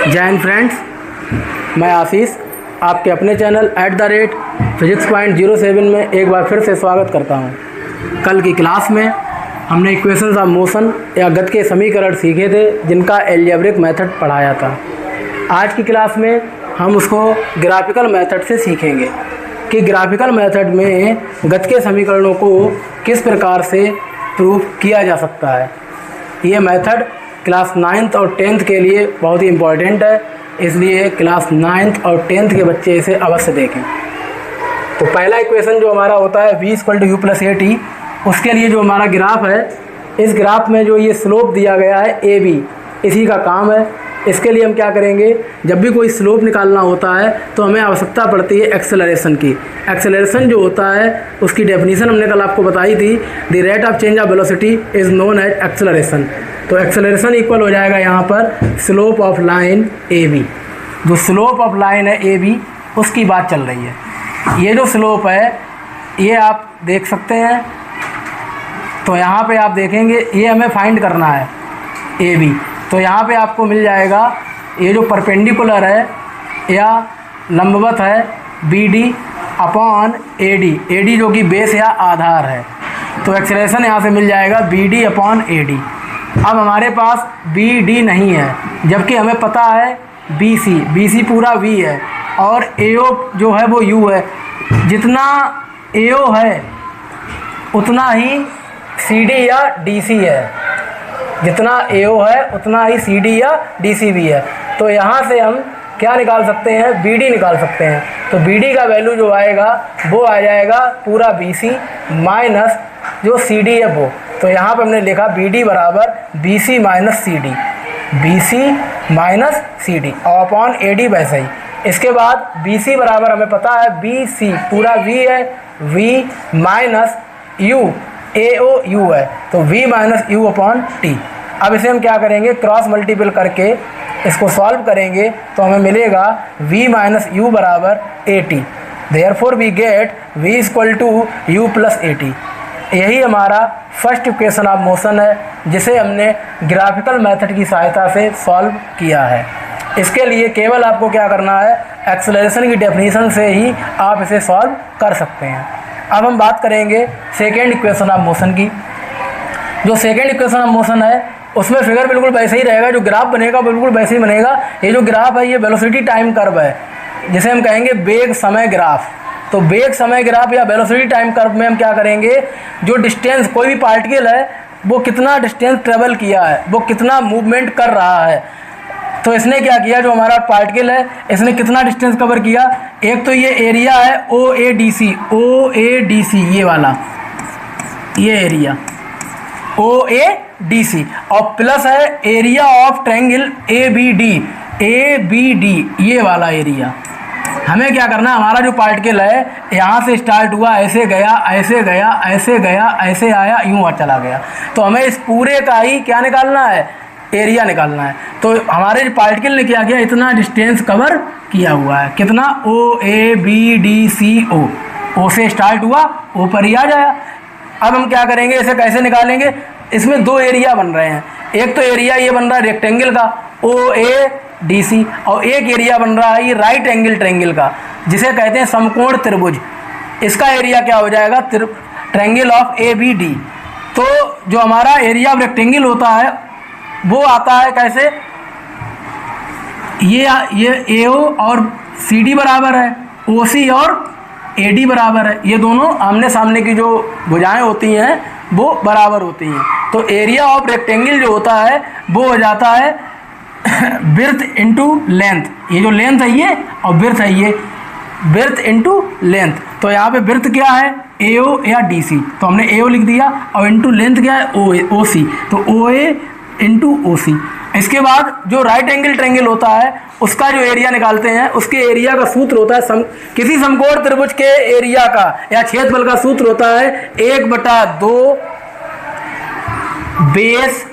जय हिंद फ्रेंड्स, मैं आशीष आपके अपने चैनल @physics.07 में एक बार फिर से स्वागत करता हूं। कल की क्लास में हमने इक्वेशंस ऑफ मोशन या गति के समीकरण सीखे थे जिनका एल्जेब्रिक मेथड पढ़ाया था। आज की क्लास में हम उसको ग्राफिकल मेथड से सीखेंगे कि ग्राफिकल मेथड में गति के समीकरणों को किस प्रकार से प्रूफ किया जा सकता है। ये मेथड क्लास 9th और 10th के लिए बहुत ही इम्पॉर्टेंट है, इसलिए क्लास 9th और 10th के बच्चे इसे अवश्य देखें। तो पहला इक्वेशन जो हमारा होता है v = u + at, उसके लिए जो हमारा ग्राफ है, इस ग्राफ में जो ये स्लोप दिया गया है ab, इसी का काम है। इसके लिए हम क्या करेंगे, जब भी कोई स्लोप निकालना होता है तो हमें आवश्यकता पड़ती है एक्सेलरेशन की। एक्सेलरेशन जो होता है उसकी डेफिनीशन हमने कल आपको बताई थी, the rate of change of velocity is known as acceleration. तो एक्सेलरेशन इक्वल हो जाएगा यहाँ पर slope of line A B. जो स्लोप ऑफ लाइन है ए बी, उसकी बात चल रही है। ये जो स्लोप है ये आप देख सकते हैं, तो यहाँ पे आप देखेंगे ये हमें फाइंड करना है ए बी। तो यहाँ पे आपको मिल जाएगा ये जो परपेंडिकुलर है या लंबवत है B D upon A D जो कि बेस या आधार है। तो एक्सेलरेशन यहाँ से मिल जाएगा B D upon A D. अब हमारे पास बी डी नहीं है, जबकि हमें पता है बी सी पूरा वी है और ए ओ जो है वो यू है। जितना ए ओ है उतना ही सी डी या डी सी है, जितना ए ओ है उतना ही सी डी या डी सी भी है। तो यहाँ से हम क्या निकाल सकते हैं, बी डी निकाल सकते हैं। तो बी डी का वैल्यू जो आएगा वो आ जाएगा पूरा बी सी माइनस जो सी डी है वो। तो यहाँ पर हमने लिखा बी डी बराबर B C minus C D, B C minus C D और अपॉन ए डी वैसे ही। इसके बाद बी सी बराबर हमें पता है बी सी पूरा वी है, v minus u a o u है, तो v minus u upon t. अब इसे हम क्या करेंगे, क्रॉस मल्टीपल करके इसको सॉल्व करेंगे तो हमें मिलेगा v माइनस यू बराबर a t. Therefore we get v = u + a t। यही हमारा फर्स्ट इक्वेशन ऑफ मोशन है जिसे हमने ग्राफिकल मेथड की सहायता से सॉल्व किया है। इसके लिए केवल आपको क्या करना है, एक्सेलरेशन की डेफिनेशन से ही आप इसे सॉल्व कर सकते हैं। अब हम बात करेंगे सेकेंड इक्वेशन ऑफ मोशन की। जो सेकेंड इक्वेशन ऑफ मोशन है उसमें फिगर बिल्कुल वैसे ही रहेगा, जो ग्राफ बनेगा बिल्कुल वैसे ही बनेगा। ये जो ग्राफ है ये वेलोसिटी टाइम कर्व है, जिसे हम कहेंगे वेग समय ग्राफ। तो वेग समय ग्राफ या वेलोसिटी टाइम कर्व में हम क्या करेंगे, जो डिस्टेंस कोई भी पार्टिकल है वो कितना डिस्टेंस ट्रेवल किया है, वो कितना मूवमेंट कर रहा है। तो इसने क्या किया, जो हमारा पार्टिकल है इसने कितना डिस्टेंस कवर किया। एक तो ये एरिया है ओ ए डी सी, ये वाला ये area O A D C, और प्लस है area of triangle A B D, ये वाला एरिया। हमें क्या करना है, हमारा जो पार्टिकल है यहाँ से स्टार्ट हुआ, ऐसे गया ऐसे गया ऐसे गया ऐसे आया, यूँ चला गया। तो हमें इस पूरे का ही क्या निकालना है, एरिया निकालना है। तो हमारे जो पार्टिकल ने क्या किया, इतना डिस्टेंस कवर किया हुआ है, कितना ओ ए बी डी सी ओ से स्टार्ट हुआ, ओ पर ही आ जाए। अब हम क्या करेंगे, इसे कैसे निकालेंगे, इसमें दो एरिया बन रहे हैं। एक तो एरिया ये बन रहा है रेक्टेंगल का ओ ए डी सी, और एक एरिया बन रहा है ये राइट एंगल ट्रायंगल का, जिसे कहते हैं समकोण त्रिभुज। इसका एरिया क्या हो जाएगा, triangle of A B D. तो जो हमारा एरिया ऑफ रेक्टेंगल होता है वो आता है कैसे, ये ए ओ और सी डी बराबर है, ओ सी और ए डी बराबर है। ये दोनों आमने सामने की जो भुजाएं होती हैं वो बराबर होती हैं। तो एरिया ऑफ रेक्टेंगल जो होता है वो हो जाता है विड्थ इंटू लेंथ। ये जो लेंथ है ये और विड्थ है ये, विड्थ इंटू लेंथ। तो यहाँ पे विड्थ क्या है, ए ओ या डी सी, तो हमने ए ओ लिख दिया, और इंटू लेंथ क्या है ओ सी, तो ओ ए इंटू ओ सी। इसके बाद जो राइट एंगल ट्रायंगल होता है उसका जो एरिया निकालते हैं, उसके एरिया का सूत्र होता है किसी समकोण त्रिभुज के एरिया का या क्षेत्रफल का सूत्र होता है 1/2 बेस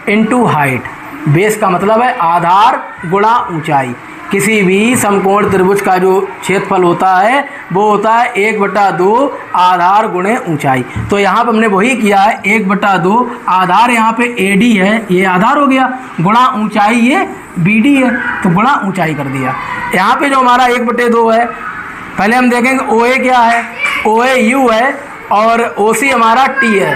इंटू हाइट। बेस का मतलब है आधार गुणा ऊंचाई, किसी भी समकोण त्रिभुज का जो क्षेत्रफल होता है वो होता है 1/2 आधार गुणे ऊंचाई। तो यहाँ पर हमने वही किया है, 1/2 आधार यहाँ पे AD है, ये आधार हो गया, गुणा ऊंचाई ये BD है, तो गुणा ऊंचाई कर दिया। यहाँ पे जो हमारा 1/2 है, पहले हम देखेंगे OA क्या है, OA U है और OC हमारा T है,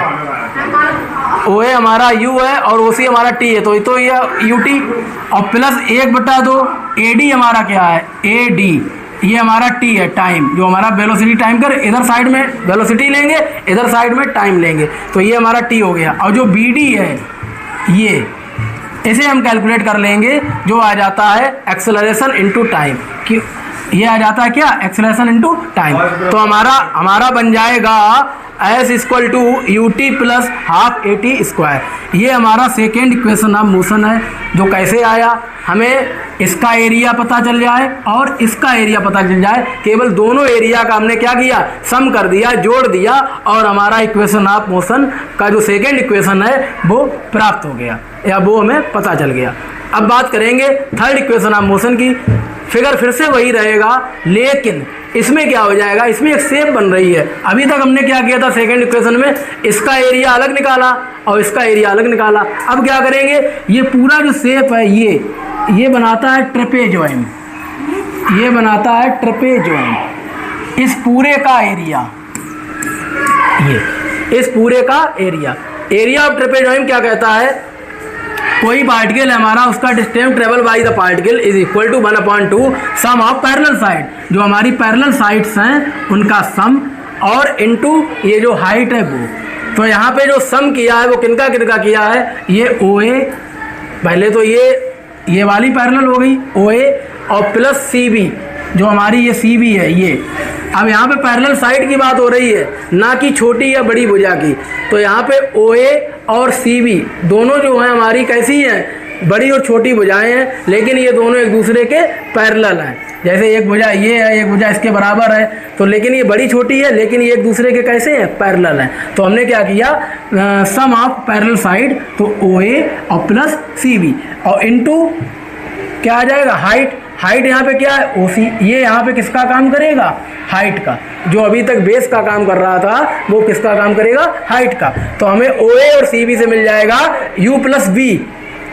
OA हमारा U है और OC हमारा T है, तो ये UT और प्लस 1/2 AD हमारा क्या है, AD, ये हमारा T है, टाइम, जो हमारा वेलोसिटी टाइम कर, इधर साइड में वेलोसिटी लेंगे, इधर साइड में टाइम लेंगे, तो ये हमारा T हो गया। और जो BD है ये, इसे हम कैलकुलेट कर लेंगे, जो आ जाता है एक्सेलरेशन इनटू टाइम, कि ये आ जाता है क्या, एक्सेलरेशन इनटू टाइम। तो हमारा बन जाएगा S equal to UT plus half AT square. ये हमारा सेकेंड इक्वेशन ऑफ मोशन है, जो कैसे आया, हमें इसका एरिया पता चल जाए और इसका एरिया पता चल जाए, केवल दोनों एरिया का हमने क्या किया, सम कर दिया, जोड़ दिया, और हमारा इक्वेशन ऑफ मोशन का जो सेकेंड इक्वेशन है वो प्राप्त हो गया, या वो हमें पता चल गया। अब बात करेंगे थर्ड इक्वेशन ऑफ मोशन की। फिगर फिर से वही रहेगा, लेकिन इसमें क्या हो जाएगा, इसमें एक शेप बन रही है। अभी तक हमने क्या किया था, सेकंड इक्वेशन में इसका एरिया अलग निकाला और इसका एरिया अलग निकाला। अब क्या करेंगे, ये पूरा जो शेप है ये बनाता है ट्रेपेजोइड, ये बनाता है ट्रेपेजोइड। इस पूरे का एरिया, ये इस पूरे का एरिया ऑफ ट्रेपेजोइड क्या कहता है, कोई पार्टिकल है हमारा, उसका distance travel by the particle is equal to 1/2 sum of parallel side, जो हमारी पैरेलल साइड्स हैं उनका सम, और इनटू ये जो हाइट है वो। तो यहाँ पे जो सम किया है वो किनका किया है, ये OA, पहले तो ये वाली पैरेलल हो गई OA, और प्लस CB, जो हमारी ये CB है ये। अब यहाँ पे पैरेलल साइड की बात हो रही है, ना कि छोटी या बड़ी भुजा की। तो यहाँ पे OA और CB दोनों जो हैं हमारी कैसी हैं, बड़ी और छोटी भुजाएं हैं, लेकिन ये दोनों एक दूसरे के पैरेलल हैं। जैसे एक भुजा ये है, एक भुजा इसके बराबर है, तो लेकिन ये बड़ी छोटी है, लेकिन ये एक दूसरे के कैसे हैं, पैरेलल हैं। तो हमने क्या किया, सम ऑफ पैरेलल साइड, तो OA और प्लस CB, और इनटू क्या आ जाएगा, हाइट यहाँ पे क्या है, OC, ये यहाँ पे किसका काम करेगा, हाइट का। जो अभी तक बेस का काम कर रहा था वो किसका काम करेगा, हाइट का। तो हमें OA और CB से मिल जाएगा U प्लस B,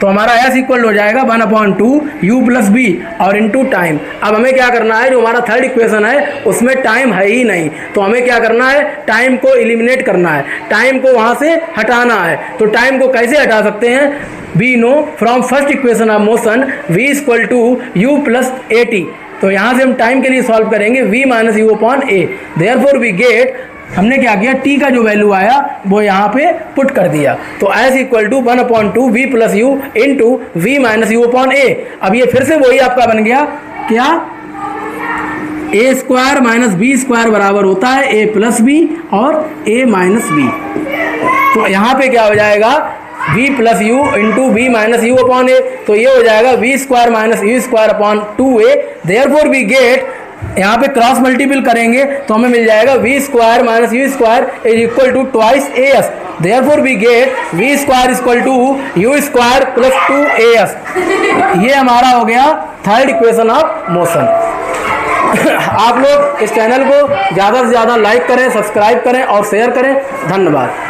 तो हमारा S इक्वल हो जाएगा 1/2 U प्लस B और इनटू टाइम। अब हमें क्या करना है, जो हमारा थर्ड इक्वेशन है उसमें टाइम है ही नहीं, तो हमें क्या करना है, टाइम को एलिमिनेट करना है, टाइम को वहाँ से हटाना है। तो टाइम को कैसे हटा सकते हैं, we know from first equation of motion v equal to U plus AT। तो यहाँ से हम टाइम के लिए सॉल्व करेंगे v minus U upon A, therefore we get, हमने क्या किया, t का जो वैल्यू आया वो यहाँ पे पुट कर दिया। तो S equal to 1/2 v plus U into v minus U upon A। अब ये फिर से वही आपका बन गया क्या, A square minus B square बराबर होता है A प्लस B और A माइनस B। तो यहाँ पे क्या हो जाएगा, v plus U into v minus U upon A, तो ये हो जाएगा v square minus U square upon 2A। Therefore we get, यहाँ पे क्रॉस मल्टीपल करेंगे तो हमें मिल जाएगा v square minus U square is equal to twice AS। Therefore we get v square equal to U square plus 2AS। ये हमारा हो गया थर्ड इक्वेशन ऑफ मोशन। आप लोग इस चैनल को ज़्यादा से ज़्यादा लाइक करें, सब्सक्राइब करें और शेयर करें। धन्यवाद।